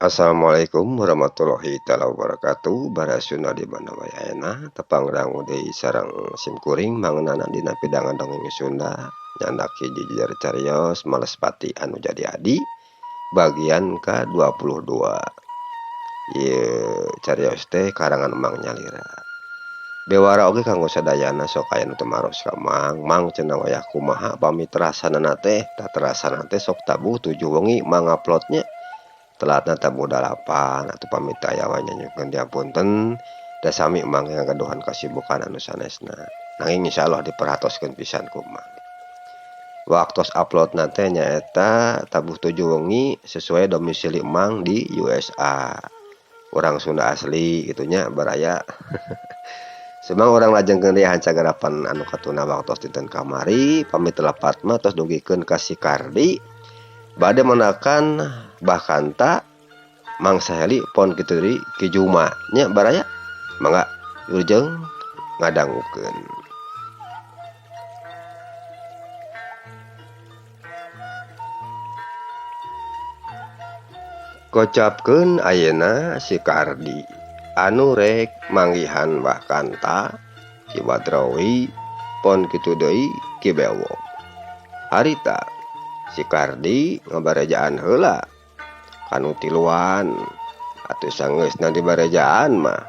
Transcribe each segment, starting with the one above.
Assalamualaikum warahmatullahi taala wabarakatuh. Barasuna di mana wae ayeuna tepang dangu deui sareng simkuring mangeunana dina pidangan dongeng Sunda. Nyandak hiji jejer cariyos Malespati anu jadi adi bagian ka-22. Ieu cariyos teh karangan Mang Nyalira. Bewara oge kanggo sadayana sok aya nu teu maros ka Mang. Mang cenah wayah kumaha pami terasanana teh? Taterasana teh sok tabuh 7 wengi Mang uploadnya. Telatna tabu 8 atuh pamit aya wae nyanyikeun diapunten da sami Mang ngagaduhan kasibukan anu sanesna. Nanging insyaallah diperhatoskeun pisan ku Mang. Waktos uploadna teh nyaeta tabuh 7 wengi sesuai domisili Mang di USA. Urang Sunda asli gitunya baraya. Semang urang lajengkeun deui hancagarapan anu katuna waktos dinten kamari pamit telepat mah tos dugikeun ka si Kardi. Bade menakan bahkan tak Mang Saheli pon kitu deui Ki Juma nya baraya mangga urang ngadangukeun. Kocapkeun ayeuna si Kardi anu rek manggihan bahkan tak Ki Badrawi pon kitu deui Ki Bewok. Harita si Kardi ngabarejaan heula kanu tiluan atuh sangeusna di barejaan mah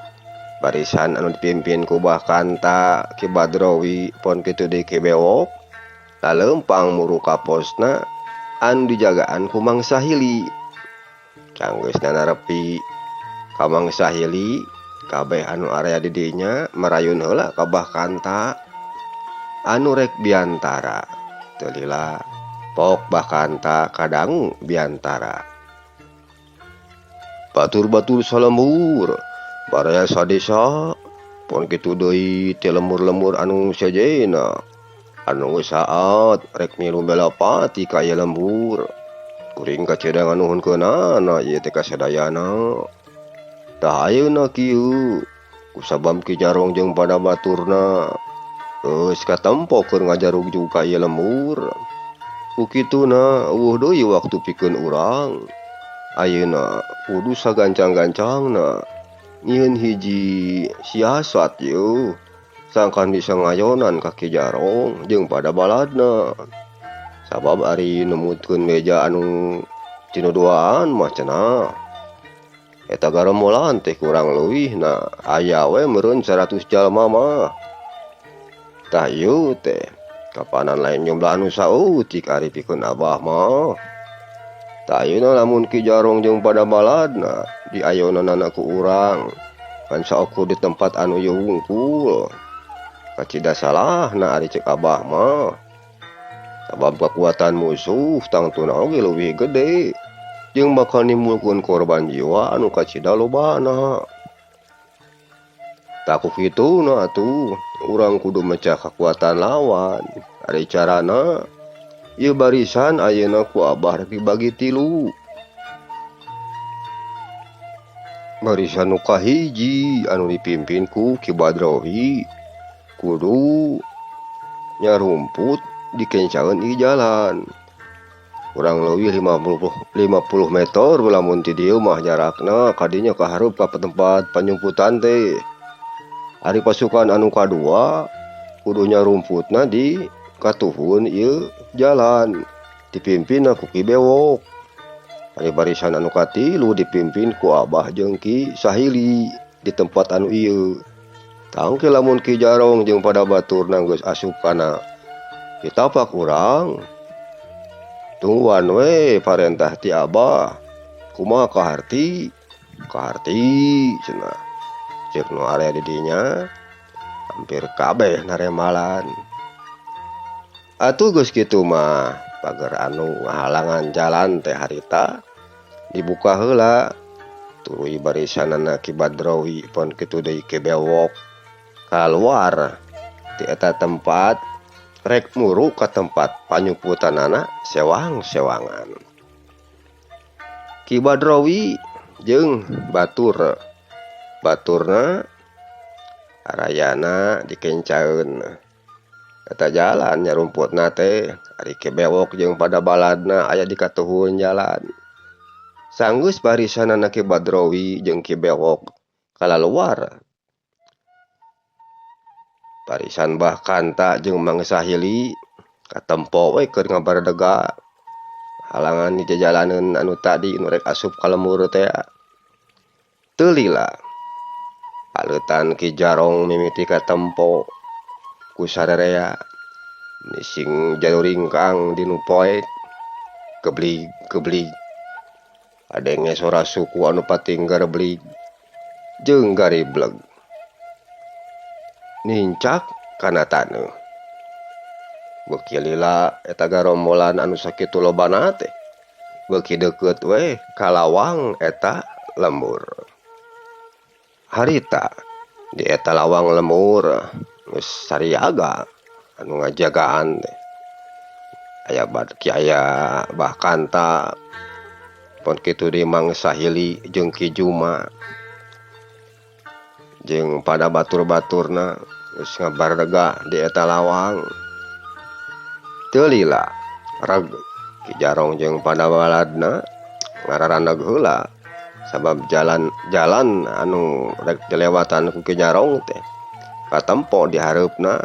barisan anu dipimpin ku bahkan tak Ki Badrawi pon kitu deui Ki Bewok laleumpang muru ka posna anu dijagaan ku Mang Sahili. Canggeusna narepi ka Mang Sahili kabeh anu area di dinya marayun heula ka bahkan tak anu rek biantara teu lila pok bahkan tak kadangu biantara. Batur-batur salembur baraya sadesa pon kitu deui ti lembur-lembur anu sejena anu geus saat rek milu bela pati ka ieu lembur. Kuring kacedang nuhunkeunana ieu teh kasadayana. Tah ayeuna kieu kusabab Ki Jarong jeung pada baturna geus katempo keur ngajarug-jug ka ieu lembur. Ukituna eueuh deui waktu pikeun urang. Ayeuna kudu sagancang-gancangna nyieun hiji siasat yeuh sangkan bisa ngayonan ka Ki Jarong jeung pada baladna. Sabab ari numutkeun meja anu tinuduaan mah cenah eta garemolan teh kurang leuwihna aya we meureun 100 jalma mah. Tah ieu teh kapanan lain jumlah anu saeutik ari pikeun Abah mah. Tah ayeuna lamun Ki Jarong jeung pada baladna diayonan ku urang kan saokur di tempat anu ieu wungkul kacida salahna ari ceuk Abah mah. Sabab kekuatan musuh tangtuna oge leuwih gede jeung bakal nimbulkeun korban jiwa anu kacida lobana. Tah ku kituna atuh urang kudu mecah kekuatan lawan. Ari carana ieu barisan ayeuna ku Abah rek dibagi 3. Barisan nu kahiji anu dipimpin ku Ki Badrawi kudu nyarumput dikencaeun ieu jalan. Kurang leuwih 50 meter lamun ti dieu mah jarakna kadinya kahareup ka tempat panyumputan teh. Ari pasukan anu kadua kudu nyarumputna di katuhun ieu jalan dipimpin ku Ki Bewok. Ari barisan anu katilu dipimpin ku Abah jeung Ki Sahili di tempat anu ieu. Tangke lamun Ki Jarong jeung pada baturna geus asup kana ditapak urang tungguan we parentah ti Abah kumaha kaharti cenah ceuk nu area di dinya hampir kabeh naremalan. Atuh geus kitu mah pager anu ngahalangan jalan teh harita dibuka heula tuluy barisanana Ki Badrawi pon kitu deui Ki Bewok kaluar ti eta tempat rek muru ka tempat panyumputanana sewang-sewangan. Ki Badrawi jeung baturna arayana dikencaeun eta jalan nyarumputna teh ari Ki Bewok jeung pada baladna aya di katuhun jalan. Sanggeus barisanana Ki Badrowi jeung Ki Bewok kalaluar. Barisan Bah Kanta jeung Mang Sahili katempo we keur ngabaredega halangan di jalaneun anu tadi nu rek asup ka lembur teh. Teu lila aleutan Ki Jarong mimiti katempo ku sadarea nising jaluringkang dinu poek geblig adenge sora suku anu pating gareblig jeung garibleg nincak kana taneuh. Beuki lila eta garombolan anu sakitu lobana teh beuki deukeut we ka lawang eta lembur. Harita di eta lawang lembur geus sariaga anu ngajagaan teh. Aya Bah Kanta pon kitu di Mang Sahili jeung Ki Juma jeung pada batur-baturna geus ngabaredega di eta lawang. Teu lila reg Ki Jarong jeung pada baladna ngararaneg heula sabab jalan anu rek dilewatan ku Ki Jarong teh katempo di hareupna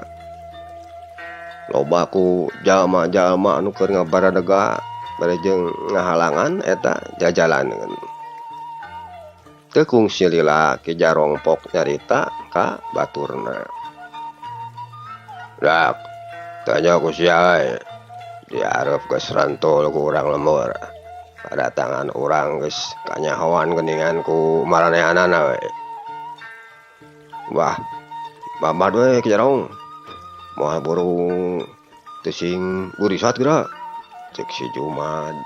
loba ku jalma-jalma anu keur ngabaredega bari jeung ngahalangan eta jajalaneun. Teu kungsi lila Ki Jarong pok nyarita ka baturna. Dak tanya ku sia diarep geus rantol ku urang lembur. Kadatangan urang geus kanyahoan geuningan ku maranehanana we. Wah, babad we Ki Jarong. Moal buru teu sing gurisat geura cek si Jumad.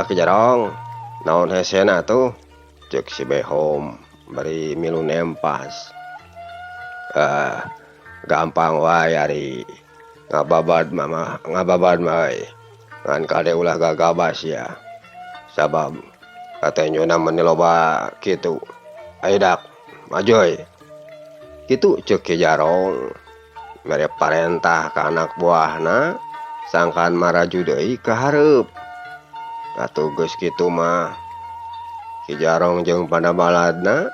Ki Jarong, naon hesena tuh cek si Behom bari milu nempas. Gampang wae ari ngababad mah we. Ngan kade ulah gagabas ya. Sabab katanyona mun loba kitu. Aya dak majoy. Kitu ceuk Ki Jarong mere parentah ka anak buahna sangkan maraju deui ka hareup. Atuh geus kitu mah Ki Jarong jeung pada baladna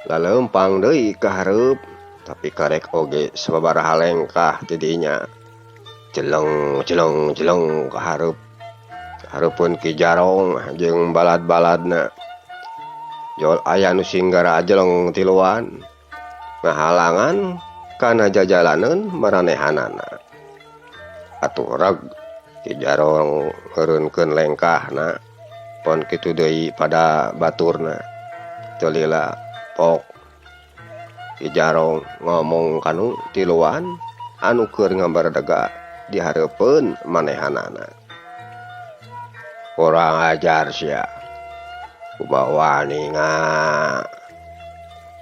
laleumpang deui ka hareup tapi karek oge sababaraha lengkah ti dinya. Jeleng ka hareup. Hareupeun Ki Jarong jeung balad-baladna. Jol aya nu singgara jeleng tiluan ngahalangan kana jajalaneun maranehanana. Atuh reg Ki Jarong ngeureunkeun lengkahna pon kitu deui pada baturna. Teu lila pok Ki Jarong ngomong kanu tiluan anu keur ngabaredega di hareupeun manehanana. Kurang ajar sia. Kumaha wani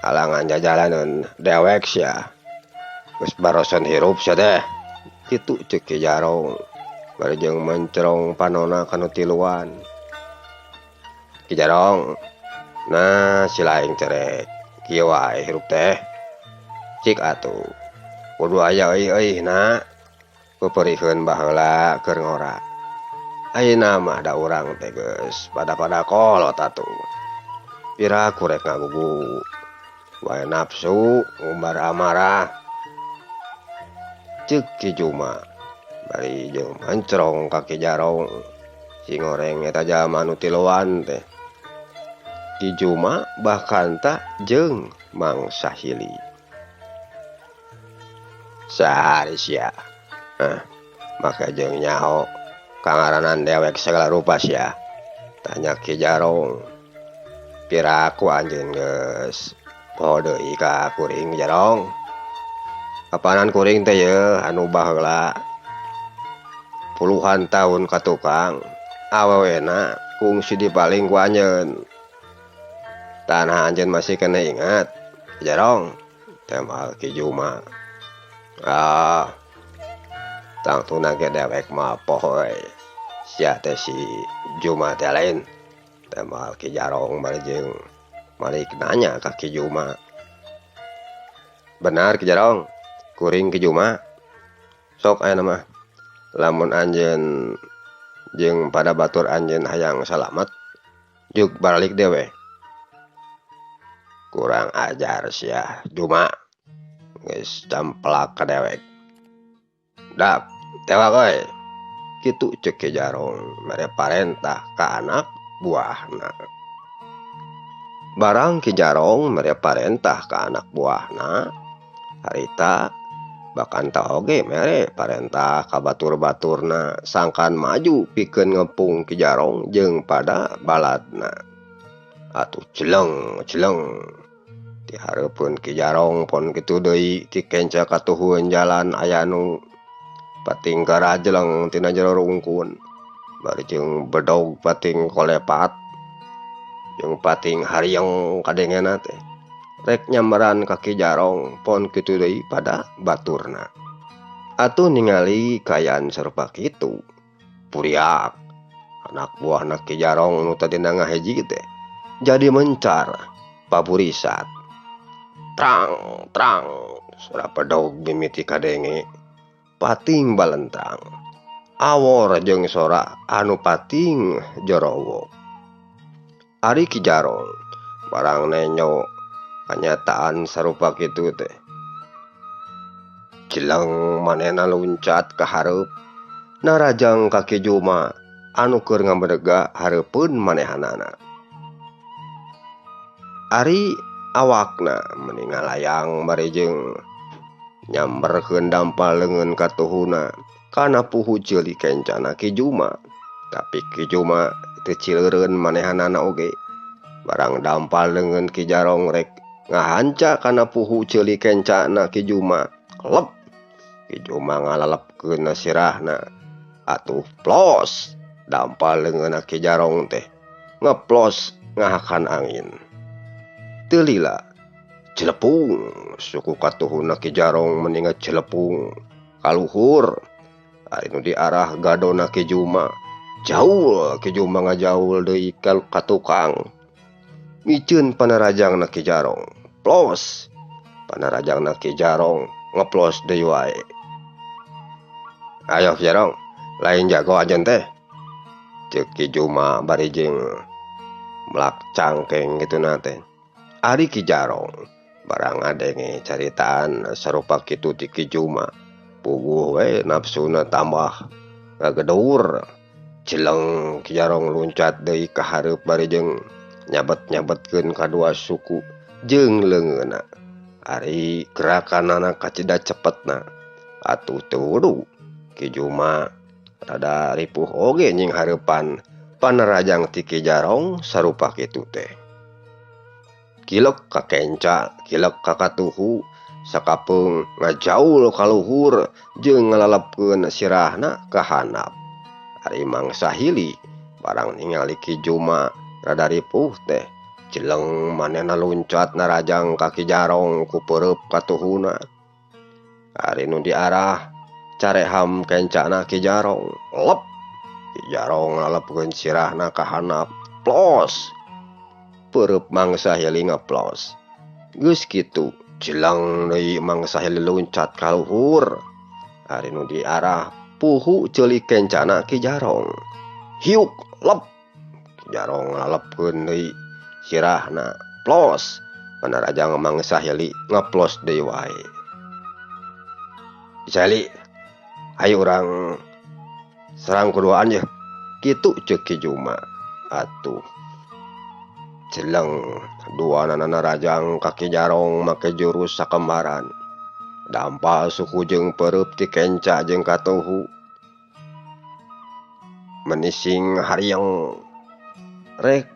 halangan jajalaneun dewek sia. Geus baroson hirup sia teh. Kitu ceuk Ki Jarong bari jeung mencrong panonna kanu tiluan. Ki Jarong, nah silaing cerek kieu wae hirup teh. Cik atuh. Kudu aya euy-euy kuperikeun baheula keur ngora. Ayeuna mah da urang teh geus pada kolot atuh. Piraku rek ngagugu. Wae nafsu ngumbar amarah. Ceuk Ki Juma bari jeung mencrong ka Ki Jarong. Si ngoreng eta jalma nu tiluan teh. Ki Juma Bah Kanta jeung Mang Sahili. Sahari sia. Maka jeung nyaho kangaranan dewek segala rupa sia. Tanya Ki Jarong. Piraku anjeun geus poho deui ka kuring Ki Jarong. Kapanan kuring teh yeuh anu baheula puluhan tahun ka tukang. Awewena kungsi dipaling ku anjeun. Tanah anjeun masih kena ingat Ki Jarong. Temal Ki Juma. Tangtuna ge dewek mah poho we. Sia teh si Juma teh lain. Temal Ki Jarong bari jeung malik nanya ka Ki Juma. Benar Ki Jarong, kuring Ki Juma. Sok aya mah lamun anjeun jeung pada batur anjeun hayang salamet juk balik dewe. Kurang ajar sia Juma geus camplak ka dewek. Dak tewak we kitu ceuk Ki Jarong mere parentah ka anak buahna. Barang Ki Jarong mere parentah ka anak buahna, harita bakanta oge mere parentah ka batur-baturna sangkan maju pikeun ngepung Ki Jarong jeung pada baladna. Atuh celeng ti hareupeun Ki Jarong pon kitu deui ti kenca katuhueun jalan aya nu pating garajleng tina jero rungkun bari jeung bedog pating kolepat jeung pating hariyeng kadengena teh rek nyammeran ka Ki Jarong pon kitu deui pada baturna. Atuh ningali kayaan sarupa kitu puriak anak buahna Ki Jarong nu tadina ngahiji teh jadi mencar paburisat. Trang sora pedog mimiti kadenge pating balentrang awor jeung sora anu pating jorowo. Ari Ki Jarong barang nenyo kanyataan sarupa kitu teh cileng manehna luncat ka hareup narajang ka Ki Juma anu keur ngabedega hareupeun manehanana. Ari awakna meni ngalayang bari jeung nyamberkeun dampal leungeun katuhuna kana puhu ceuli kencana Ki Juma. Tapi Ki Juma teu cileureun manehanana oge. Barang dampal leungeun Ki Jarong rek ngahanca kana puhu ceuli kencana Ki Juma, klep Ki Juma ngalalepkeun sirahna. Atuh plos dampal leungeun Ki Jarong teh ngeplos ngahakan angin. Teu lila celepung suku katuhuna Ki Jarong mendinga celepung kaluhur. Ari nu di arah gadona Ki Juma jaul Ki Juma ngajaul deui ka tukang. Miceun panarajangna Ki Jarong plos panarajangna Ki Jarong ngeplos deui wae. Ayo Ki Jarong lain jago ajen teh ceuk Ki Juma bari jeung melak cangkeng kituna teh. Ari Ki Jarong barang ngadenge caritaan sarupa kitu ti Ki Juma puguh we nafsuna tambah ngagedur. Cileng Ki Jarong luncat deui ka hareup bari jeung nyabet-nyabetkeun kadua suku jeung leungeunna. Ari gerakanana kacida cepetna. Atuh teu Ki Juma rada ripuh oge nying hareupan panerajang ti Ki Jarong sarupa kitu teh. Kilek ka kenca, kilek ka katuhu, sakapeung ngajaul kaluhur jeung ngalalepkeun sirahna ka handap. Ari mangsa hili barang ningali Ki Juma rada ripuh teh cileng manehna luncat narajang ka Ki Jarong ku peureub katuhuna. Ari nu diarah careham kencana Ki Jarong lep Ki Jarong ngalalepkeun sirahna ka handap plos peureub mangsa hili ngeplos. Geus kitu cilang deui mangsa hili luncat ka luhur. Ari nu diarah puhu ceuli kencana Ki Jarong hiuk lep Ki Jarong ngalepkeun deui sirahna plos panarajang mangsa hili ngeplos deui wae. Jali ayo urang serang kuduaan ye kitu ceuk Ki Juma. Atuh cileng duanana narajang ka Ki Jarong make jurus sakembaran. Dampal suku jeung peureub ti kenca jeung katuhu. Menising hariyeng rek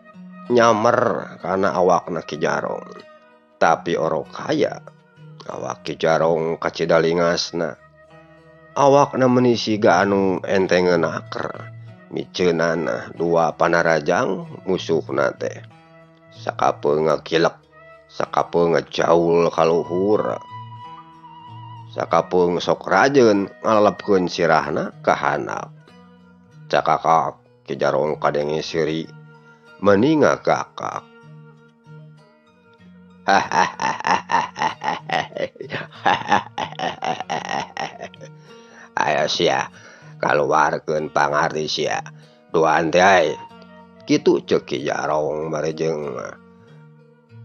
nyamer kana awakna Ki Jarong. Tapi orok kaya awak Ki Jarong kacida lingasna. Awakna menisiga anu entengeun aker. Miceunana dua panarajang musuhna teh. Sakapeung ngakilek, sakapeung ngajaul kaluhur. Sakapeung sok rajeun ngalalepkeun sirahna ka handap. Cakakak Ki Jarong kadenge siri meninga kakak. Aya sia kaluarkeun pangarti sia duaan teh ai. Kitu ceuk Ki Jarong bari jeung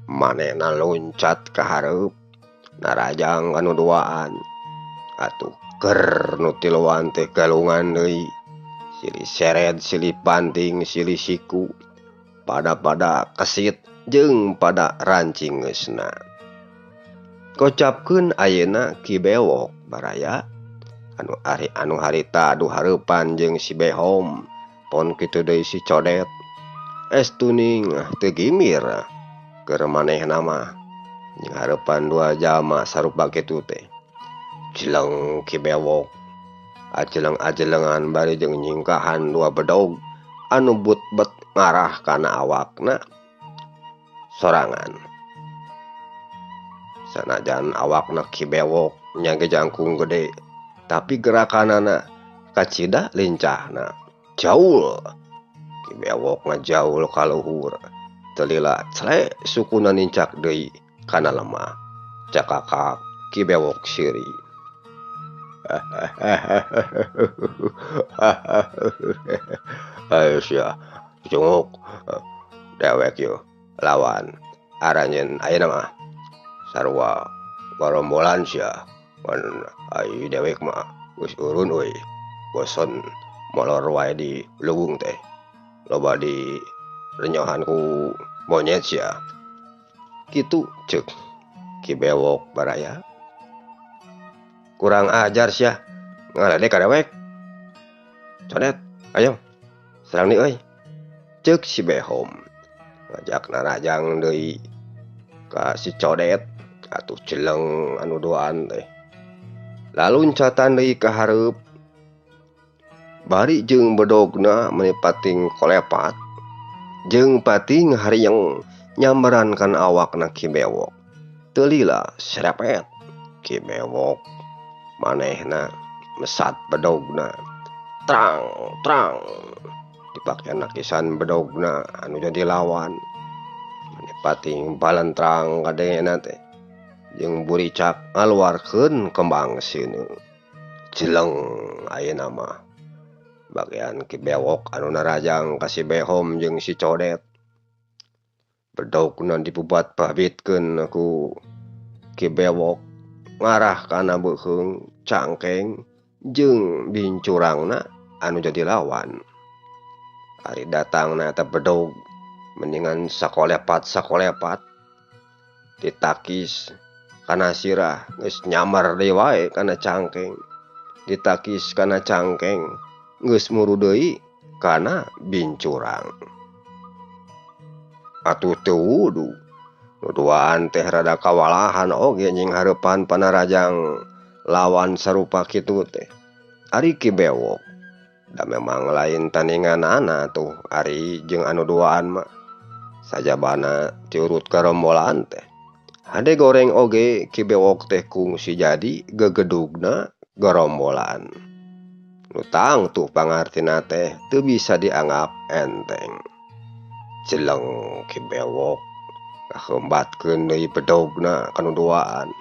manehna loncat ka hareup narajang anu duaan. Atuh keur nu tiluan teh galungan deui. Silih seret, silih banting, silih siku. Pada kesit jeung pada rancingeusna. Kocapkeun ayeuna Ki Bewok baraya anu harita adu hareupan jeung si Behom. Pon kitu deui si Codet. Estuning teu gimir keur manehna mah jeung hareupan 2 jalma sarupa kitu teh. Cileng Ki Bewok ajeleng-ajelengan bari jeung nyingkahan 2 bedog anu butbet ngarah kana awakna sorangan. Sanajan awakna Ki Bewok nya ge jangkung gede, tapi gerakanana kacida lincahna. Jaul Ki Bewok ngajaul ka luhur. Teu lilacle sukuna nincak deui kana lemah. Cakakak Ki Bewok siri. Ayo sia cunguk dewek yo lawan aranjeun ayeuna mah sarua garombolan sia mun ai dewek mah geus urun euy boson molor wae di leuweung teh loba di renyohan ku monyet sia. Kitu ceuk Ki Bewok baraya. Kurang ajar sia ngaledek ka dewek. Codet ayo serang deui euy ceuk si Behom. Ngajak narajang deui ka si Codet atuh cileng anu duaan teh. Laluncatan deui ka hareup bari jeung bedogna meuni pating kolepat jeung pating hariyeng nyamberankan awakna Ki Bewok. Teu lila serepet Ki Bewok manehna mesat bedogna trang dipake nakisan bedogna anu jadi lawan. Pating balentrang kadengena teh jeung buricak ngaluarkeun kembang sinu. Cileng ayeuna mah bagian Ki Bewok anu narajang ka si Behom jeung si Codet. Bedogna dipubat pabitkeun ku Ki Bewok ngarah kana beuheung cangkeng jeung bincurangna anu jadi lawan. Ari datangna eta bedog mendingan sakolepat ditakis kana sirah geus nyamar deui wae kana cangkeng. Ditakis kana cangkeng geus muru deui kana bincurang. Atuh teu wudu nu duaan teh rada kawalahan oge nying hareupan panarajang lawan sarupa kitu teh. Ari Ki Bewok da memang lain tandinganana tuh ari jeung anu duaan mah sajabana tiurut garombolan teh. Hade goreng oge Ki Bewok teh kungsi jadi gegedugna garombolan. Nu tangtu pangartina teh teu bisa dianggap enteng. Cileng Ki Bewok ngahembatkeun deui bedogna kanu duaan.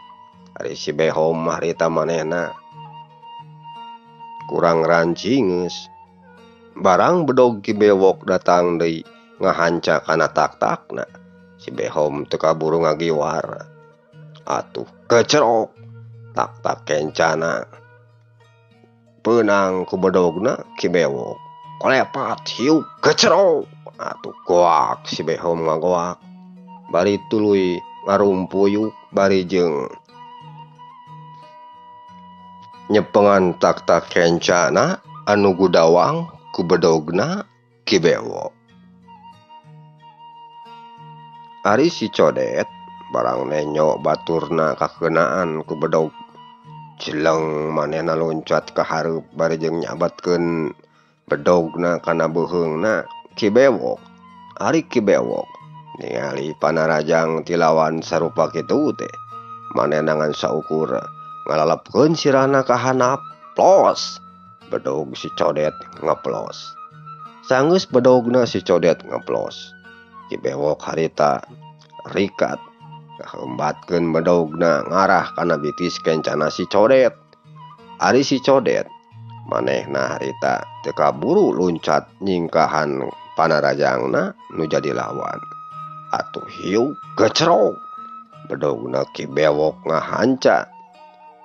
Ari si Behom harita manehna kurang rancingeus. Barang bedog Ki Bewok datang deui ngahanca kana tak-takna. Si Behom teu kaburu ngagiwar. Atuh kecerok tak-tak kencana. Peunang ku bedogna Ki Bewok. Kolepat hiuk kecerok. Atuh goak si Behom ngagoak. Bari tuluy ngarumpuyuk bari jeung nyepengan tak-tak kencana anu gudawang ku bedogna Ki Bewok. Ari si Codet barang nenyo baturna kakeunaan ku bedog. Cileng manehna loncat ka hareup bari jeung nyabatkeun bedogna kana beuheungna Ki Bewok. Ari Ki Bewok ningali panarajang tilawan sarupa kitu teh manehna ngan saukur ngalalepkeun sirahna ka handap plos. Bedog si Codet ngeplos. Sanggeus bedogna si Codet ngeplos, Ki Bewok harita rikat ngahembatkeun bedogna ngarah kana bitis kencana si Codet. Ari si Codet manehna harita teu kaburu luncat nyingkahan panarajangna nu jadi lawan. Atuh hiu gecrog bedogna ki bewok ngahanca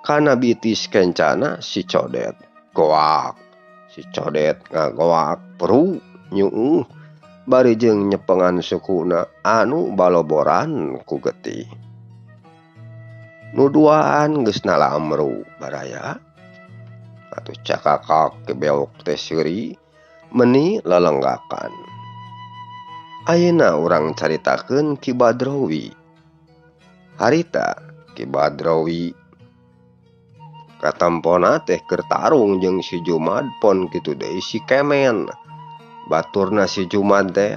kana bitis kencana si codet goak. Si codet ngagoak peru nyuuh bari jeung nyepengan sukuna anu baloboran ku getih. Nu duaan geus nalamru baraya. Atuh cakakak ke bewok teh seuri meuni lelenggakan. Ayeuna urang caritakeun Ki Badrowi. Harita Ki Badrowi katampona teh keur tarung jeung si Jumad pon kitu deui si Kemen. Baturna si Jumad teh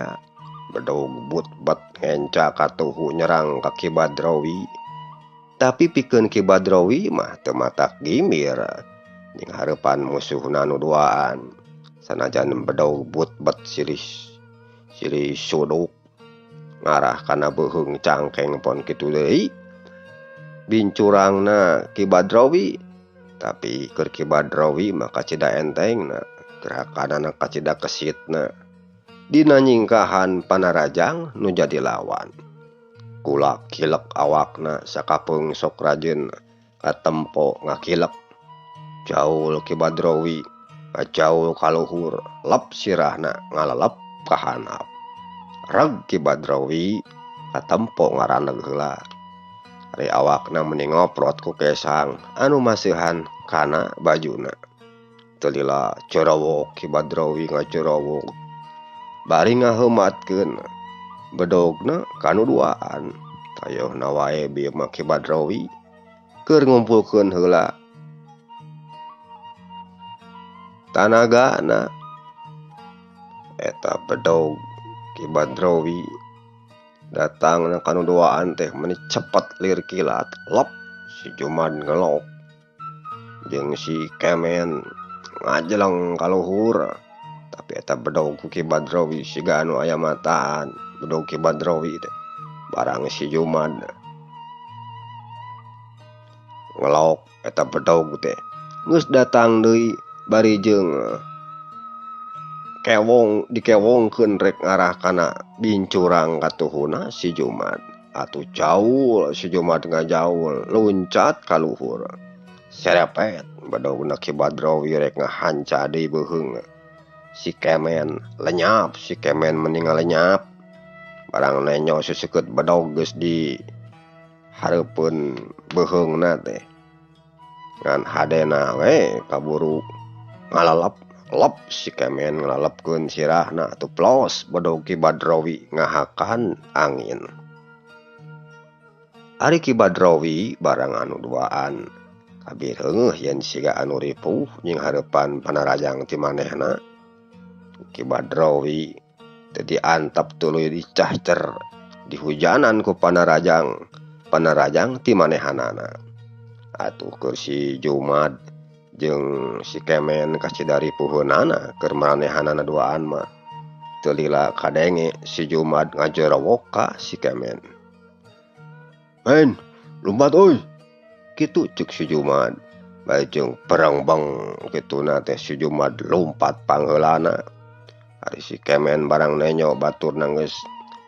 bedog but-bet ngenca katuhu nyerang ka Ki Badrowi. Tapi pikeun Ki Badrowi mah teu matak gimir jeung hareupan musuhna nu duaan. Sanajan bedog but-bet silih suduk ngarah kana beuheung cangkeng pon kitu deui bincurangna Ki Badrowi. Tapi keur Ki Badrowi mah kacida entengna gerakanana kacida kesitna dina nyingkahan panarajang nu jadi lawan. Kulak kilek awakna sakapeung sok rajeun katempo ngakilek. Jaul Ki Badrowi ngajaul ka luhur lep sirahna ngalalep ka handap. Reg Ki Badrowi katempo ngaraneg heula. Ari awakna meuni ngoprot ku kesang anu maseuhan kana bajuna. Teu lila corowok Ki Badrowi ngacorowok bari ngaheumatkeun bedogna kanu duaan. Ayeuna wae bieu mah Ki Badrowi keur ngumpulkeun heula tanagana. Eta bedog Ki Badrowi datangna kanu duaan teh meuni cepet lir kilat lep si Jumad ngelok jeung si Kemen ngajeleng ka luhur. Tapi eta bedog ku Ki Badrowi siga anu aya mataan. Bedog Ki Badrowi teh barang si Jumad ngelok eta bedog teh geus datang deui bari jeung dikewongkeun rek ngarah kana bincurang katuhuna si Jumad. Atuh jaul si Jumad ngajaul luncat ka luhur. Serepet bedogna Ki Badrowi rek ngahanca deui beuheung si Kemen. Lenyap si Kemen meuni ngalenyap. Barang nenyo suseukeut bedog geus di hareupeun beuheungna teh ngan hadena we kaburu ngalalep lep si Kemen ngalalepkeun sirahna atuh plos bedog Ki Badrowi ngahakan angin. Ari Ki Badrowi barang anu duaan kabir heungeuh yen siga anu ripuh jeung hareupan panarajang ti manehna. Ki Badrowi teu diantep tuluy dicahcer dihujanan ku panarajang ti manehanana. Atuh keur si Jumad jeung si Kemen kacida ripuheunana keur manehanana duaan mah teu lila kadenge si Jumad ngajerowok ka si Kemen. "Men, lumpat euy." Kitu ceuk si Jumad. Bari jeung perengbeng kituna teh si Jumad lumpat pangheulana. Ari si Kemen barang nenyo baturna geus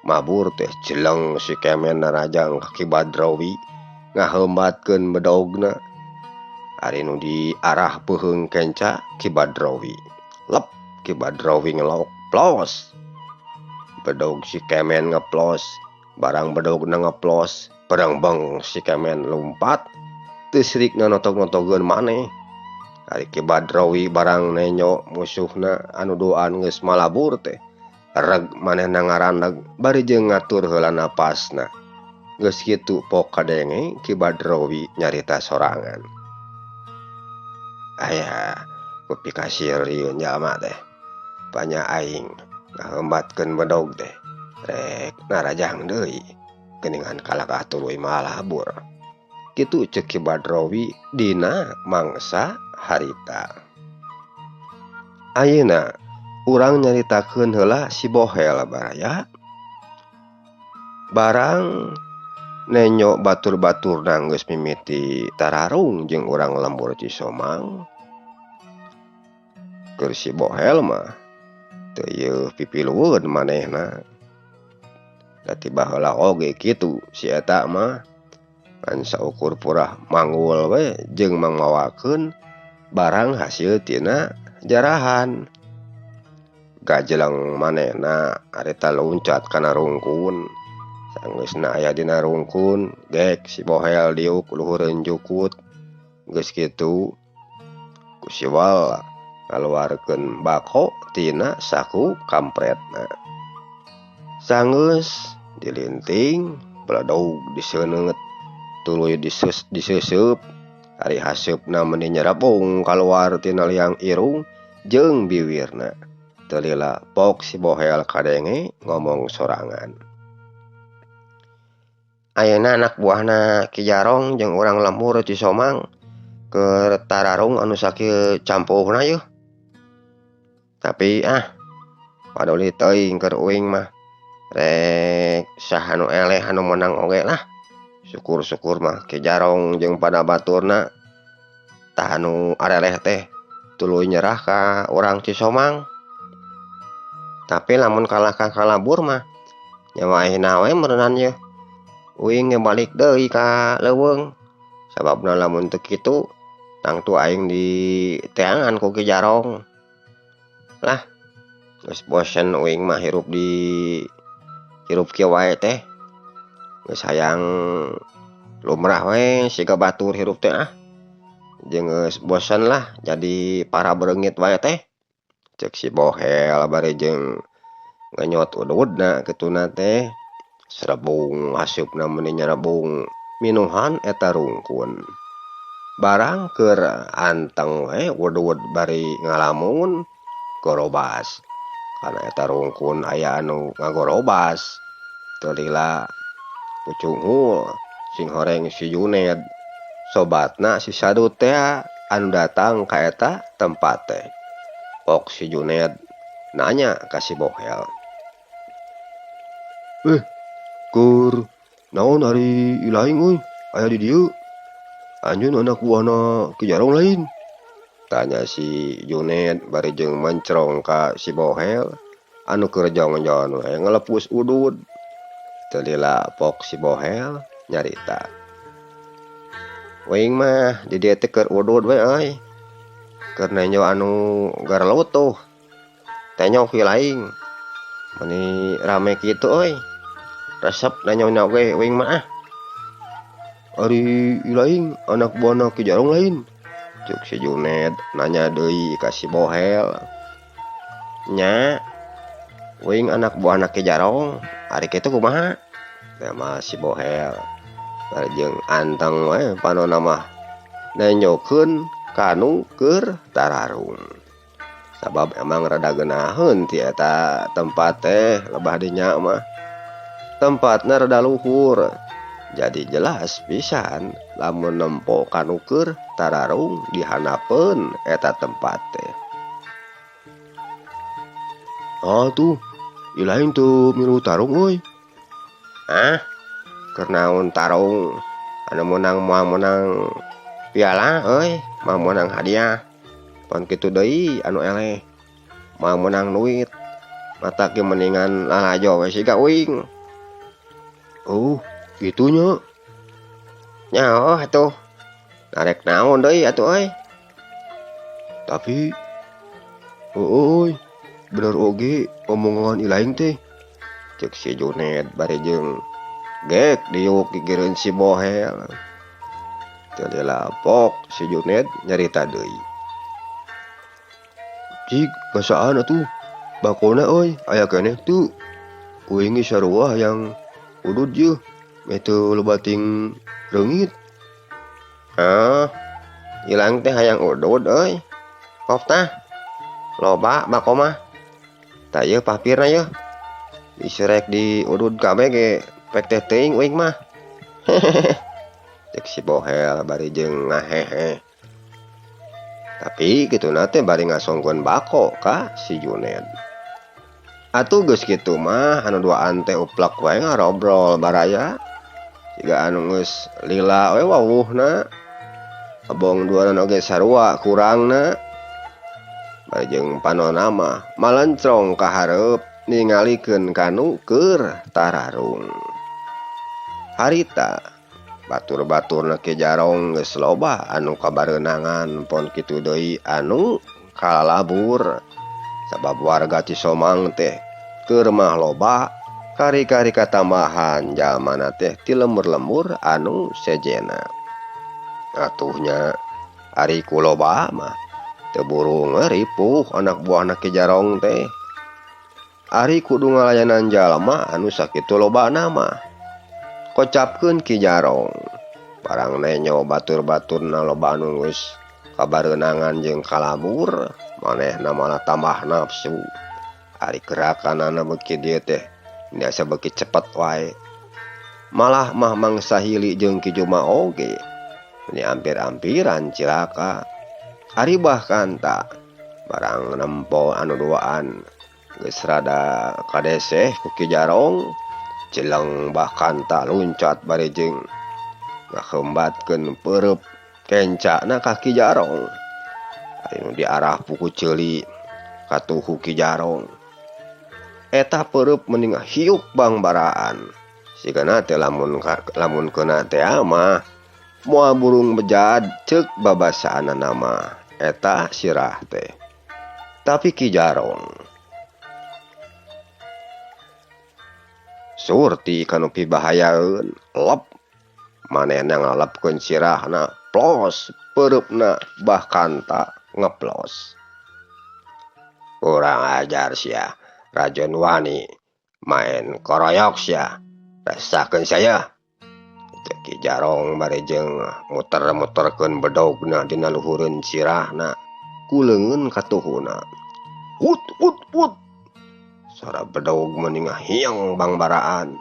mabur teh jeleng si Kemen narajang ka Ki Badrowi ngaheumbatkeun bedogna. Ari nu diarah beuheung kenca Ki Badrowi. Lep Ki Badrowi ngelok plos. Bedog si Kemen ngeplos. Barang bedogna ngeplos perengbeng si Kemen lumpat. Teu sirikna notok-notogeun maneh. Ari Ki Badrowi barang nenyo musuhna anu duaan geus malabur teh reg manehna ngaraneg bari jeung ngatur heula napasna. Geus kitu pok kadenge Ki Badrowi nyarita sorangan. "Aya kupi kasir ieu jalma teh. Panya aing ngaheumbatkeun bedog teh rek narajang deui geuningan kalakah tuluy malabur." Kitu ceuk Ki Badrowi dina mangsa harita. Ayeuna urang nyaritakeun heula si Bohel baraya. Barang nenyo batur-baturna geus mimiti tararung jeung urang lembur Cisomang. Keur si Bohel mah teu ieu pipilueun manehna. Da ti baheula oge kitu si eta mah ngan saukur purah manggul we jeung mangmawakeun barang hasil tina jarahan. Gajeleng manehna areta loncat kana rungkun. Sanggeusna aya dina rungkun, gek si Bohel diuk luhureun jukut. Geus kitu ku si Wal ngaluarkeun bako tina saku kampretna. Sanggeus dilinting, bledog diseuneut, tuluy diseusseup, ari haseupna meuni nyerebung kaluar tina liang irung jeung bibirna. Teu lila pok si Bohel kadenge ngomong sorangan. Ayeuna anak buahna Ki Jarong jeung urang lembur Cisomang keur tararung anu sakieu campuhna yeuh. Tapi paduli teuing keur uing mah. Rek saha anu eleh anu menang oge lah. Syukur-syukur mah Ki Jarong jeung pada baturna tah anu areleh teh tuluy nyerah ka urang Cisomang. Tapi lamun kalah ka kalabur mah nyawa ayeuna we meureunan yeuh. Uing balik deui ka leuweung. Sababna lamun teu kitu tangtu aing diteangan ku Ki Jarong. Lah geus bosen uing mah hirup kieu wae teh. Geus hayang lumrah we siga batur hirup teh jeung geus bosen lah jadi para bereungit wae teh. Cek si Bohel bari jeung nganyot ududna kituna teh. Serebung haseupna meuni nyerebung minuhan eta rungkun. Barang keur anteng we udud bari ngalamun gorobas. Kana eta rungkun aya anu ngagorobas. Teu lila pucung hul sing horeng si Juned. Sobatna si Sadut teh anu datang ka eta tempat teh. Pok si Juned nanya ka si Bohel. Keur naon ari ilaing euy aya di dieu? Anjeun anak buahna Ki Jarong lain? Tanya si Juned bari jeung mencrong ka si Bohel anu keur jong-jong we ngalepus udud. Teu lila pok si Bohel nyarita. Uing mah di dieu teh keur udud we euy. Keur nenyo anu garleut tuh. Tenyo ki laing. Meuni rame kitu euy. Resep nenyo ge uing mah. Ari ilaing anak buahna Ki Jarong lain? Cuk si Juned nanya deui ka si Bohel. Nya, uing anak buahna Ki Jarong. Ari kitu kumaha? Teh mah si Bohel. Bari jeung anteng we panonna mah nenyokeun kanu keur tararung. Sabab emang rada geunaheun ti eta tempat teh lebah dinya mah. Tempatna rada luhur. Jadi jelas pisan lamun nempo kanu keur tararung dihanapeun eta tempat teh. Tuh, ilaing tuh milu tarung euy. Keur naon tarung? Anu meunang moal meunang piala euy, moal meunang hadiah. Pan kitu deui anu eleh. Moal meunang duit. Mata ge mendingan lalajo we siga uing. Kitu nya. Nyaho atuh. Narek naon deui atuh euy? Tapi bener oge omongan ilaing teh. Cek si Juned bari jeung gek diuk gigireun si Bohel. Teu lila pok si Juned nyarita deui. Cik, kasaan atuh? Bakona euy, aya keneh tu. Uing ge sarua hayang udud yeuh. Itu lubating reungit. Ilang teh hayang udud euy. Kok tah? Loba bako mah. Tah ieu papirna yeuh. Disrek di udud kabeh ge pek teh teuing uing mah. Cek si Bohel bari jeung ngahehe. Tapi kituna teh bari ngasongkeun bako ka si Juned. Atuh geus kitu mah anu duaan teh uplek wae ngarobrol baraya. Siga anu geus lila we wawuhna. Abong duanan oge sarua kurangna. Barejeng panonama malencrong ka hareup ningalikeun kanu keur tararung. Harita batur-baturna Ki Jarong geus loba anu kabareunangan pon kitu deui anu kalabur. Sabab warga Cisomang teh keur mah loba kari-kari katambahan jalmana teh ti lembur-lembur anu sejena. Atuhnya ari ku loba mah teu buru ngeripuh anak buahna Ki Jarong teh. Ari kudu ngalayanan jalma anu sakitu lobana mah. Kocapkeun Ki Jarong barang nenyo batur-baturna loba anu geus kabareunangan jeung kalabur manehna malah tambah nafsu. Ari gerakanana beuki dieu teh biasa beuki cepet wae. Malah mah mangsa hili jeung Ki Juma oge ini ampir-ampiran cilaka. Ari bahkan tak barang nempo anu duaan geus rada kadeseh ku Ki Jarong cileng bahkan tak luncat barejeng ngahembatkeun peureub kencana ka Ki Jarong. Ari nu diarah puku ceuli katuhu Ki Jarong eta peureub mending hiuk bangbaraan sigana teh lamun keuna teh mah moal burung bejad ceuk babasaanna mah eta sirah teh. Tapi Ki Jarong surti kanu pibahayaeun lep manehna ngalepkeun sirahna plos peureupna bahkan tak ngeplos. Kurang ajar sia Rajon wani main koroyok sia rasakeun saya. Ki Jarong barejeng muter-muterkeun bedogna dina luhureun sirahna kuleungeun katuhuna. Ut ut ut sora bedog mending hiang bangbaraan.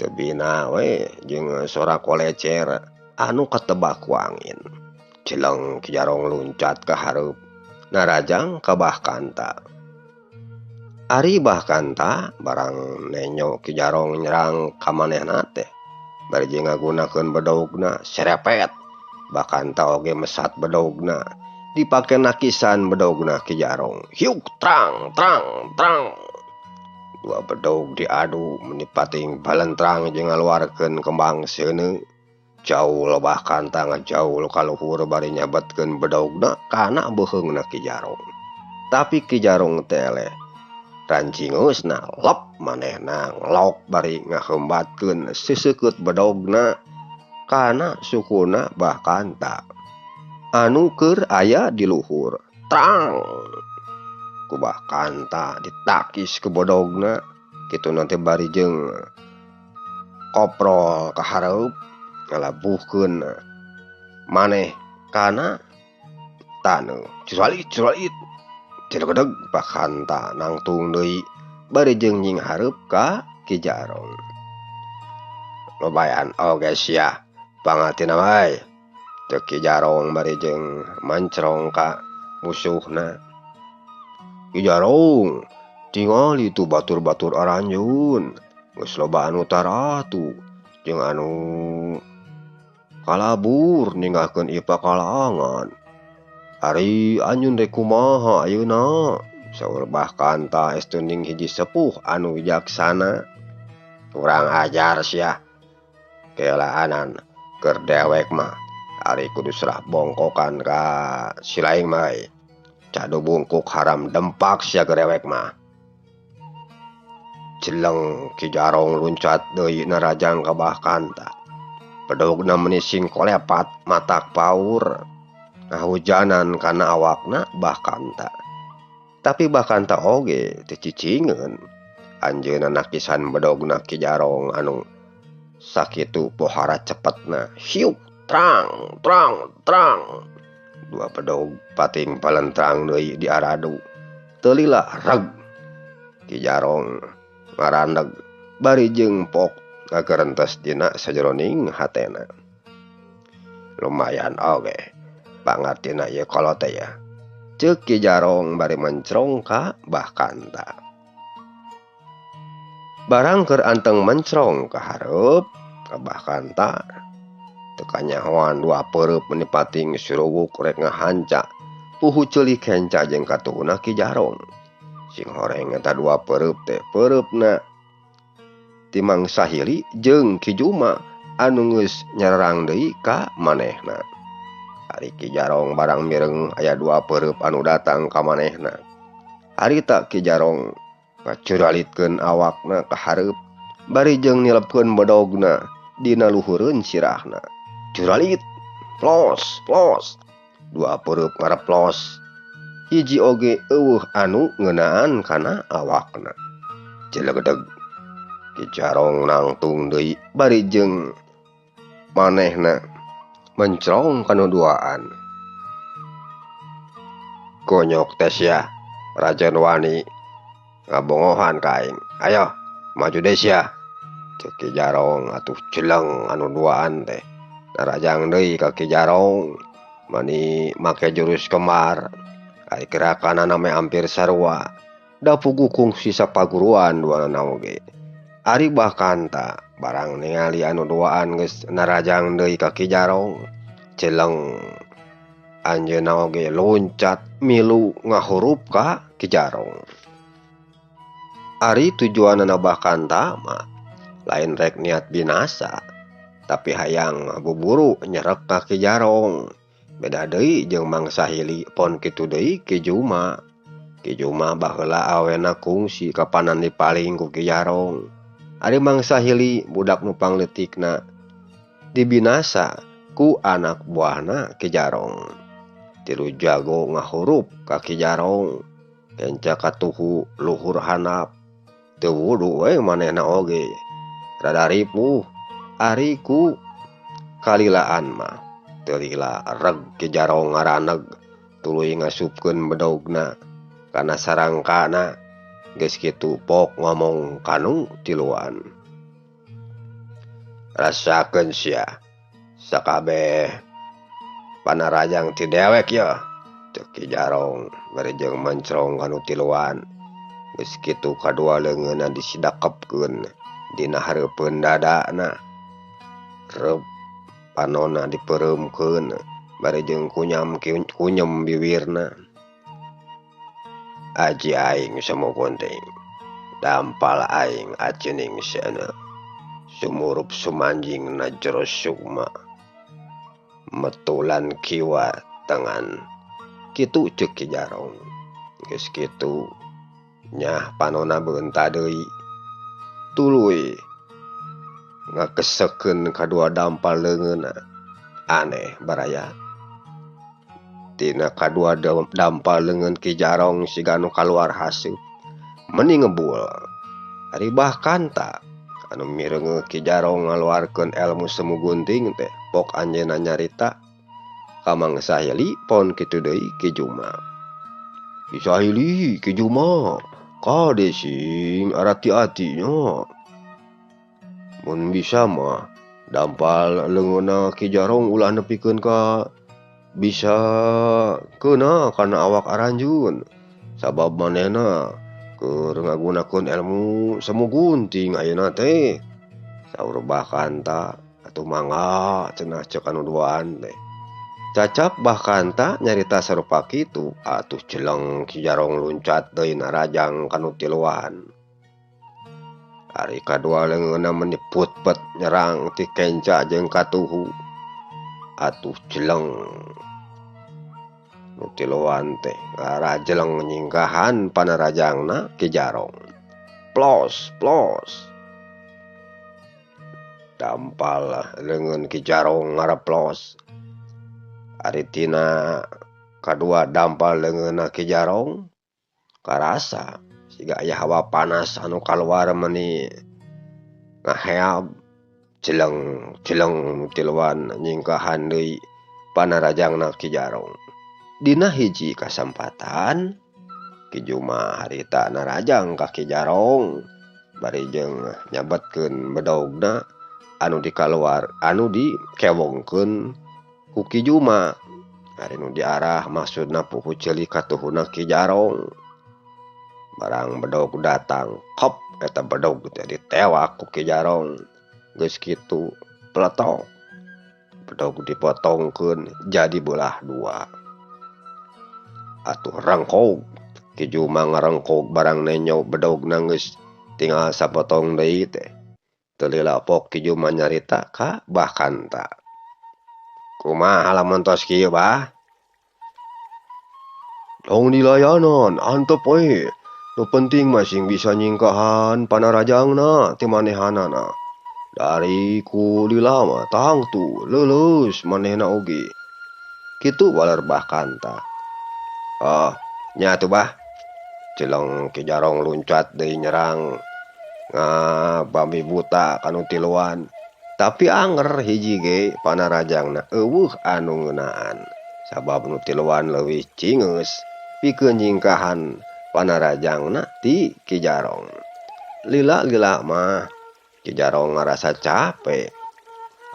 Teu bina we jeung sora kolecer anu katebak ku angin. Cileng Ki Jarong luncat ka hareup narajang ka Bahkanta. Ari Bahkanta barang nenyo Ki Jarong nyerang ka manehna teh barejeng ngagunakeun bedogna serepet. Bahkanta oge mesat bedogna dipake nakisan bedogna Ki Jarong. Hiuk trang trang trang. Dua bedog diadu menipating balentrang jeung ngaluarkeun kembang seuneu. Jauh lo Bahkanta ngajauh ka luhur bari nyabetkeun bedogna kana beuheungna Ki Jarong. Tapi Ki Jarong teh eleh rancingeusna lep manehna ngelok bari ngahembatkeun seseukeut bedogna kana sukuna Bahkanta anu keur aya di luhur. Trang ku Bahkanta ditakis ke bedogna kitu nanti bari jeung koprol ka hareup ngalabuhkeun maneh kana taneuh. Cualit cidegedeg Bahkanta nangtung deui bari jeung nying hareup ka Ki Jarong. Lobayan oge sia pangatina wae teu Ki Jarong bari jeung mancrong ka musuhna. Ki Jarong tingali tu batur-batur aranjeun geus loba anu taratu jeung anu kalabur ninggalkeun ieu pakalangan. Ari anyun rek kumaha ayeuna? Saur Bahkanta estuning hiji sepuh anu wijaksana. Kurang ajar sia kelaanan keur dewek mah ari kudu serah bongkokan ka si laing mah. Cadu bungkuk haram dempak sia gerewek mah. Cileng Ki Jarong luncat deui narajang ka Bahkanta. Bedogna menising kolepat matak paur ngahujanan kana awakna Bahkanta. Tapi Bahkanta oge teu cicingeun anjeunna nakisan bedogna Ki Jarong anu sakitu pohara cepetna. Hiuk trang trang trang. Dua bedog pating palentrang deui diaradu. Teu lila reg. Ki Jarong ngarandeg bari jeung pok ngagerentes dina sajeroning hatena. Lumayan oge pangartina ieu kolot teh ya. Ceuk Ki Jarong bari mencrong ka Bahkanta. Barang keur anteng mencrong ka hareup ka Bahkanta teu kanyahoan dua peureub menipating suruwuk rek ngahanca puhu ceuli kenca jeung katuhuna Ki Jarong. Sing horeng eta dua pereup teh pereupna ti Mang Sahili jeung Ki Juma anu geus nyerang deui ka manehna. Ari Ki Jarong barang mireng aya dua pereup anu datang ka manehna. Harita Ki Jarong ngacuralitkeun awakna ka hareup bari jeung nilepkeun bedogna dina luhureun sirahna. Curalit, plos, plos. Dua pereup ngareplos. Hiji oge eueuh anu ngeunaan kana awakna. Jelegedeg Ki Jarong nangtung deui bari jeung manehna mencrong kana duaan. Gonyok teh sia, Raden wani ngabongohan ka aing. Ayo, maju deui sia. Cek Ki Jarong atuh celeng anu duaan teh. Narajang deui ka Ki Jarong mani make jurus kemar. Ari gerakanana me hampir sarua. Da puguh kungsi sapaguruan duanana oge. Ari Bakanta barang ningali anu duaan geus narajang deui ka Ki Jarong, celeng anjeunna oge loncat milu ngahurup ka Ki Jarong. Ari tujuanna Bakanta mah lain rek niat binasa, tapi hayang buburu nyerek ka Ki Jarong. Beda deui jeung Mang Sahili pon kitu deui Ki Juma. Ki Juma baheula awena kungsi kapanan dipaling ku Ki Jarong. Ari Mang Sahili budak nu pangleutikna dibinasa ku anak buahna Ki Jarong. Tilu jago ngahurup ka Ki Jarong, kenca katuhu luhur handap. Teu wudu we manehna oge. Rada ripuh ari ku kalilaan mah. Teu lila reg Ki Jarong ngaraneg tuluy ngasupkeun bedogna kana sarangkana. Geus kitu pok ngomong kanu tiluan. Rasakeun sia sakabeh panarajang ti dewek ya, cek Ki Jarong bari jeung mencrong kanu tiluan. Geus kitu kadua leungeunna disidakepkeun dina hareupeun dadana. Reup panonna dipereumkeun bari jeung kunyem bibirna. Aji aing samogon teh dampal aing aceuning sana sumurup sumanjing na jero sukma metulan kiwa tengan. Kitu ceuk Ki Jarong. Geus kitu nyah panonna beunta deui tuluy ngakesekeun kadua dampal leungeunna. Aneh baraya tina kadua dampal leungeun Ki Jarong siga anu kaluar hasup meni ngebul. Ari Bakanta anu mireng Ki Jarong ngaluarkeun elmu semu gunting teh pok anjeunna nyarita ka Mang Sahili pon kitu deui Ki Juma. Ki Sahili, Ki Juma, kade sing arati-ati nya. Mun bisa mah dampal leungeunna Ki Jarong ulah nepikeun ka bisa keuna kana awak aranjun. Sabab manehna keur ngagunakeun ilmu semu gunting ayeuna teh. Saur Bakanta atuh mangga cenah ceuk anu duaan teh. Cacap Bakanta nyarita sarupa kitu atuh celeng Ki Jarong luncat deui narajang kanu tiluan. Ari kadua leungeunna meniput-put nyerang ti kenca jeung katuhu. Atuh celeng nu tiluan teh ngarajeleng nyinggahan panarajangna Ki Jarong. Plos, plos. Dampal leungeun Ki Jarong ngareplos. Ari tina kadua dampal leungeunna Ki Jarong karasa siga aya hawa panas anu kaluar meni ngaheab. Celeng tiluan nyinggahan deui panarajangna Ki Jarong. Dina hiji kasempatan Ki Juma harita narajang ka Ki Jarong bari jeung nyabetkeun bedogna anu dikewongkeun ku Ki Juma. Ari nu diarah maksudna puhu ceuli katuhuna Ki Jarong. Barang bedog datang, kop eta bedog teh ditewak ku Ki Jarong. Geus kitu pletok. Bedog dipotongkeun jadi belah dua. atuh rangkog Kiju mah ngarengkog barang nenyo bedog nangis tinggal sapotong deui teh teu lila pok Kiju mah nyarita ka bahkan tak kumaha lamun tos kieu bah dong dilayanan antep we nu penting masing bisa nyingkahan panarajangna ti manehanana dari ku lila mah tang tu leuleus manehna oge kitu baler bahkan tak nya tuh bah Cileng Ki Jarong luncat deui nyerang bami buta kanu tiluan tapi anger hiji ge panarajangna eueuh anu ngeunaan sabab nu tiluan leuwih cingeus pikeun nyingkahan panarajangna ti Ki Jarong. Lila mah Ki Jarong ngarasa capek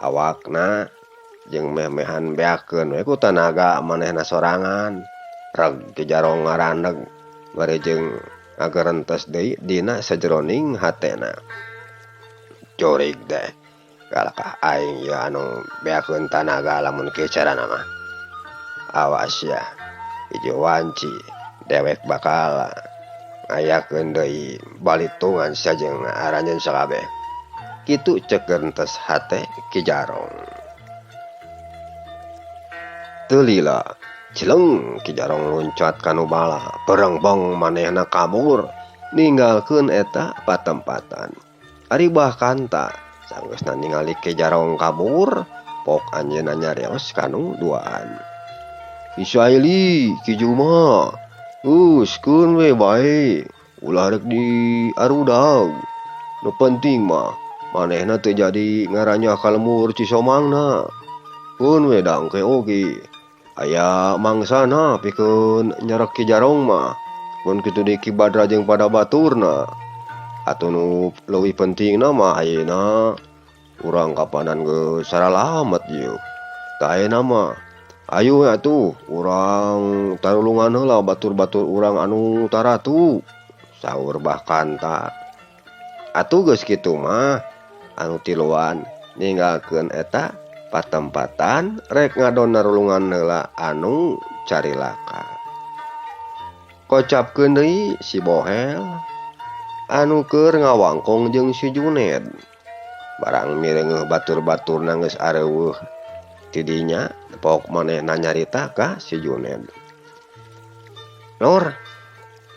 awakna jeung meh-mehan beakeun we ku tanaga manehna sorangan reg Ki Jarong ngarandeg bari jeung ngagerentes deui dina sajeroning hatena corik deh galakah aing ya anu beakeun tanaga lamun kieu carana mah awas ya hiji wanci dewek bakal ngayakeun deui balitungan sajeng aranjeun sakabeh kitu ceuk gentes hate Ki Jarong. Teu lila Cileng Ki Jarong loncat kanu bala perengbeng manehna kabur ninggalkeun eta patempatan ari bahkan tak sanggeusna ningali Ki Jarong kabur pok anjeunna nyarios kanu duaan Isaili Ki Juma keun we bae ulah rek di arudag nu penting mah manehna teu jadi ngaranya ka lemur Cisomangna keun we dangke oge aya mangsana pikeun nyerek Ki Jarong mah mun kitu deui Ki Badra jeung pada baturna atuh nu leuwih pentingna mah ayeuna urang kapanan geus saralamet ieu tah ayeuna mah ayo atuh urang tarulungan heula batur-batur urang anu taratu saur bahkan tak atuh geus kitu mah anu tiluan ninggalkeun eta patempatan rek ngadon narulungan heula anu carilaka kocapkeun deui si Bohel anu keur ngawangkong jeung si Juned barang mireungeuh batur-baturna geus areueuh ti dinya pok manehna nyarita ka si Juned Nur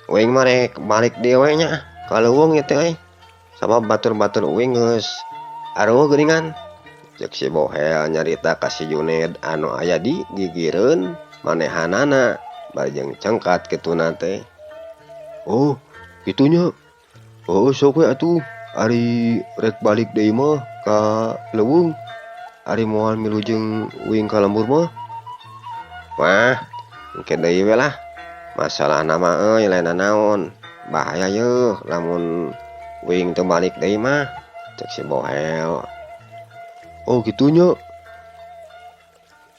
uing mah rek balik deui we nya ka leuweung ieu teh sabab batur-batur uing geus areueuh geuningan ceuk si Bohel nyarita ka si Juned anu aya di gigireun manehanana bari jeung cengkat kituna teh oh kitunya sok we atuh ari rek balik deui mah ka leuweung ari moal milu jeung uing ka lembur mah engke deui we lah masalahna mah lain naon bahaya yeuh lamun uing teu balik deui mah ceuk si Bohel. Oh gitunya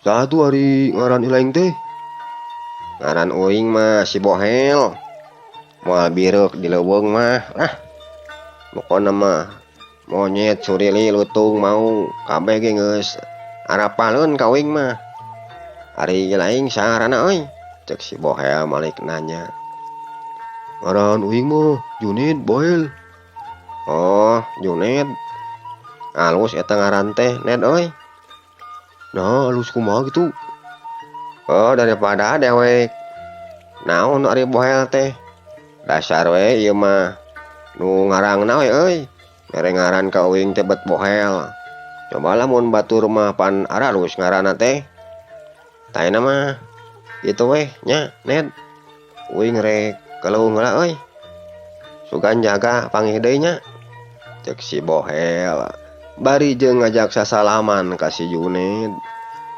satu hari ngaran ilaing teh ngaran uing mah si Bohel moal bireuk di leuweung mah pokona mah monyet surili lutung mau kabeh ge geus arapaleun ka uing mah ari ilaing sangaranna euy ceuk si Bohel malik nanya ngaran uing mah Juned Bohel. Oh Juned alus eta ngaran teh Ned euy. Nah alus kumaha gitu? Oh daripada dewek naon ari Bohel teh dasar we ieu mah nu ngarangna we euy mere ngaran ka uing teh bet Bohel coba lamun batur mah pan aralus ngaranna teh taena mah kitu we nya Ned uing rek kaleuweung heula euy sugan jaga panggih deui nya ceuk si Bohel bari jeung ngajak sasalaman ka si Juned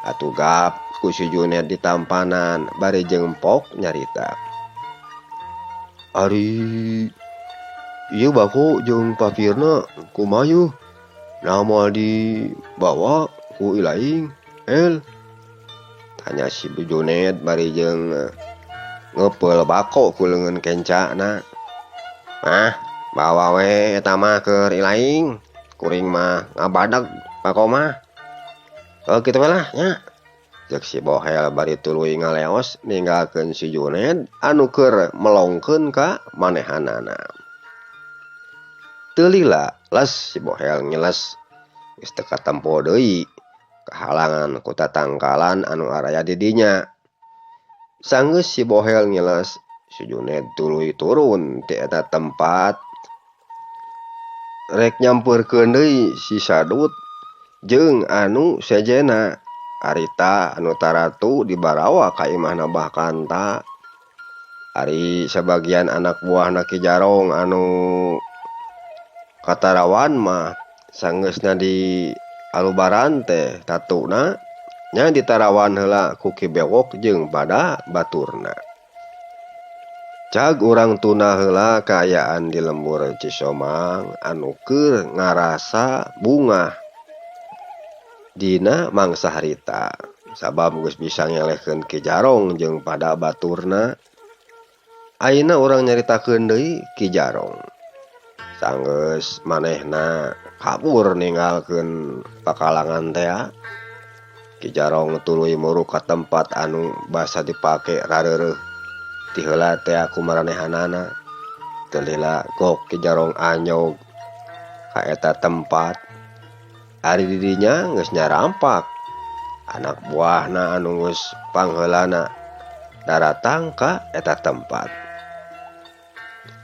atuh gap ku si Juned di tampanan bari jeung pok nyarita ari ieu bako jeung papirna kumaha yuh nah moal dibawa ku ilaing El tanya si Juned bari jeung ngeupel bako ku leungeun kencana bawa we eta mah keur ilaing kuring mah ngabadag bako mah kitu we lah nya Cek si Bohel bari tuluy ngaleos ninggalkeun si Juned anu keur melongkeun ka manehanana. Teu lila les si Bohel ngiles geus teu katempo deui kahalangan ku tatangkalan anu araya di dinya. Sanggeus si Bohel ngiles, si Juned tuluy turun ti eta tempat rek nyampeurkeun deui si Sadut jeung anu sejena. Arita anu taratu dibarawa ka imahna Bahkanta. Ari sebagian anak buahna Ki Jarong anu katarawan mah sanggeusna di alubaran teh tatuna nya ditarawan heula ku Ki Bewok jeung pada baturna. Cag urang tuna heula kaayaan di lembur Cisomang anu keur ngarasa bungah dina mangsa harita sabab geus bisa ngelehkeun Ki Jarong jeung pada baturna. Ayeuna urang nyaritakeun deui Ki Jarong. Sanggeus manehna kabur ninggalkeun pakalangan teh, Ki Jarong tuluy muruk ka tempat anu basa dipake rareureuh ti heula teh ku maranehanana. Teu lila gok Ki Jarong anyog ka eta tempat. Ari di dinya geus nyarampak anak buahna anu geus pangheulana daratang ka eta tempat.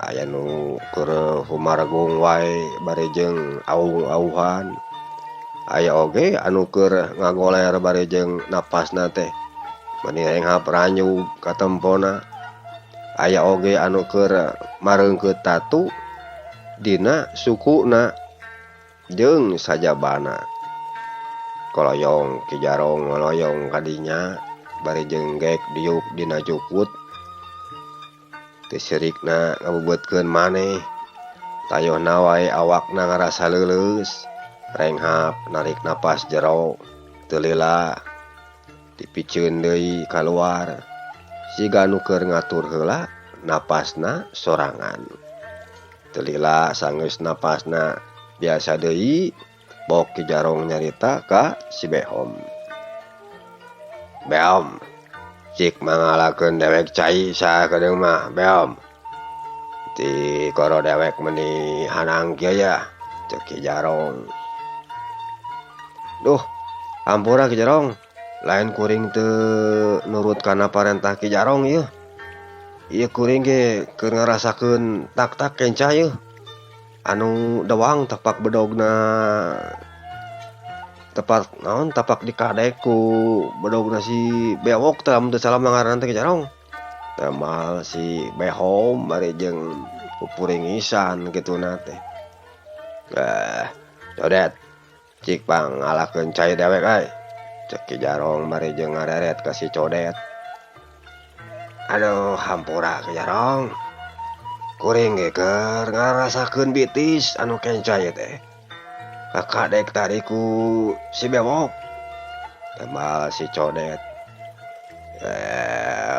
Aya nu keur humaragung wae bari jeung aung-auhan. Aya oge anu keur ngagoler bari jeung napasna teh meuni renghap ranyug ka tempona. Aya oge anu keur mareungkeut tatu dina sukuna jeung sajabana. Koloyong Ki Jarong ngoloyong kadinya bari jeung gek diuk dina jukut. Teu sirikna ngabubeutkeun maneh. Tayohna wae awakna ngarasa leuleus, renghap narik napas jero. Teu lila dipicieun deui kaluar. Siga anu keur ngatur heula napasna sorangan. Teu lila sanggeus napasna biasa deui bok Ki Jarong nyarita ka si Behom. Behom, cik mangalakeun dewek cai saha kedeung mah Behom. Ti koro dewek meuni hanang kieu ya, cek Ki Jarong. Duh, hampura Ki Jarong, lain kuring teu nurut kana parentah Ki Jarong ieu. Ieu kuring ge keur ngarasakeun tak-tak kenca ieu. Anu dewang tapak bedogna tepat naon tapak dikadek ku bedogna si Bewok teh lamun teu salah ngaranna teh Ki Jarong. Tamal si Behom bari jeung pupuring isan kituna teh. Codet cik pangalakeun cai dewek ai. Cek Ki Jarong bari jeung ngareret ka si Codet. Aduh hampura Ki Jarong. Kuring ge keur ngarasakeun bitis anu kenca ieu teh. Kakadek tadi ku si Bewok. Tembal si Codet.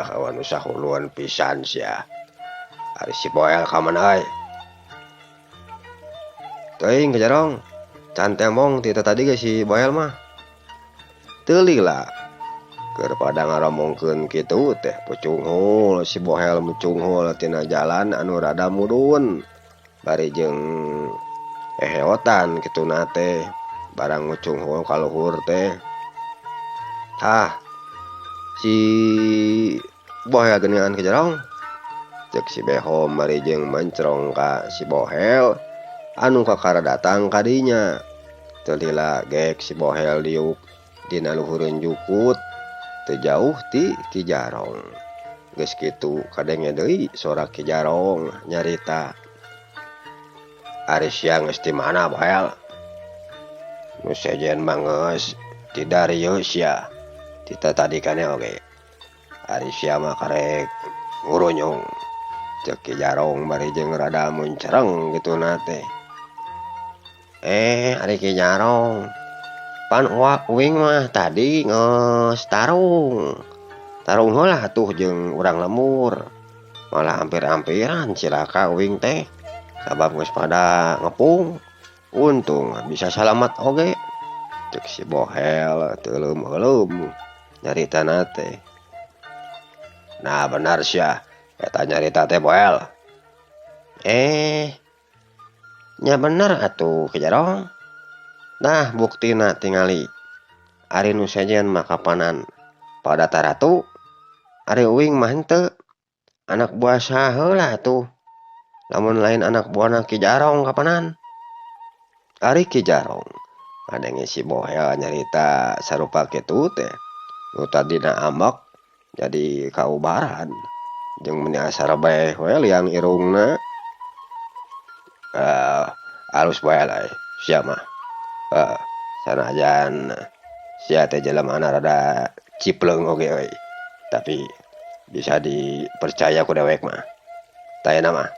Kawan usah huluan pisan sia. Ari si Boel ka mana ai? Teuing Ki Jarong. Can tembong ti tadi ge si Boel mah. Teu lila keur pada ngaromongkeun kitu teh pucung hul si Boel mucung hul tina jalan anu rada mudun. Bari jeung heheotan kituna teh barang mucung hul ka luhur teh. Si Bohel geuningan Ki Jarong. Cek si Behom bari jeung mencrong ka si Bohel anu kakara datang ka dinya. Teu lila gek si Bohel diuk dina luhureun jukut teu jauh ti Ki Jarong. Geus kitu kadenge deui sora Ki Jarong nyarita. Ari sia geus ti mana Bohel? Nu sejen mah geus ti Daryo sia. Tita tadi kana oge. Ari sia mah karek ngurunyung. Cek Ki Jarong bari jeung rada muncreng kituna teh. Ari Ki Jarong. Pan uing mah tadi geus tarung. Tarung heula atuh jeung urang lemur. Malah hampir-hampiran cilaka uing teh. Sabab geus pada ngepung. Untung bisa salamat oge. Cek si Bohel teu leum-leum. nyarita teh. Nah benar sia eta nyarita teh poel. Nya bener atuh Kijarong. Nah buktina tingali ari nu sejen makapanan pada taratu ari uing mah henteu anak buah saha heula atuh lamun lain anak buahna Ki Jarong kapanan. Ari Ki Jarong ngadenge si Bohel nyarita sarupa kitu teh nu tadina ambek jadi kaubaran jeung meni asar bae we liang irungna alus bae lah sia mah sanajan sia teh jelemana rada cipleung oge we tapi bisa dipercaya ku dewek mah tayana mah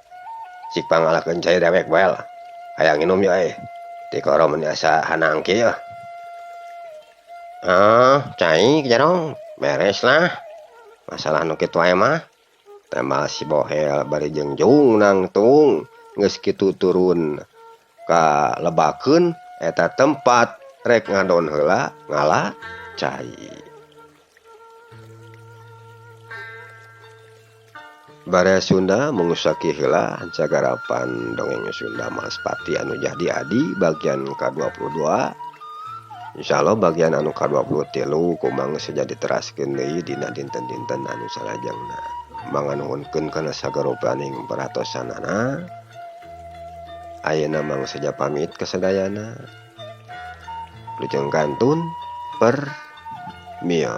cik pangalakeun cai dewek bae lah hayang nginum ya ti koro meni asa hanang kieu cai Jarong beres lah masalah nu kitu aya mah tema si Bohel bari jeung Jung nangtung geus kitu turun ka lebakeun eta tempat rek ngadon heula ngala cai. Bare Sunda mengusaki heula cagarapan dongeng Sunda Maspati anu jadi adi bagian ke-22. Insyaallah bagian anu ka-23 kumang saja diteraskeun deui dina dinten-dinten anu salajengna. Manganuhunkeun kana sagaropaning paratosanana. Ayeuna mangsa saja pamit ka sadayana. Lujeng kantun per mio.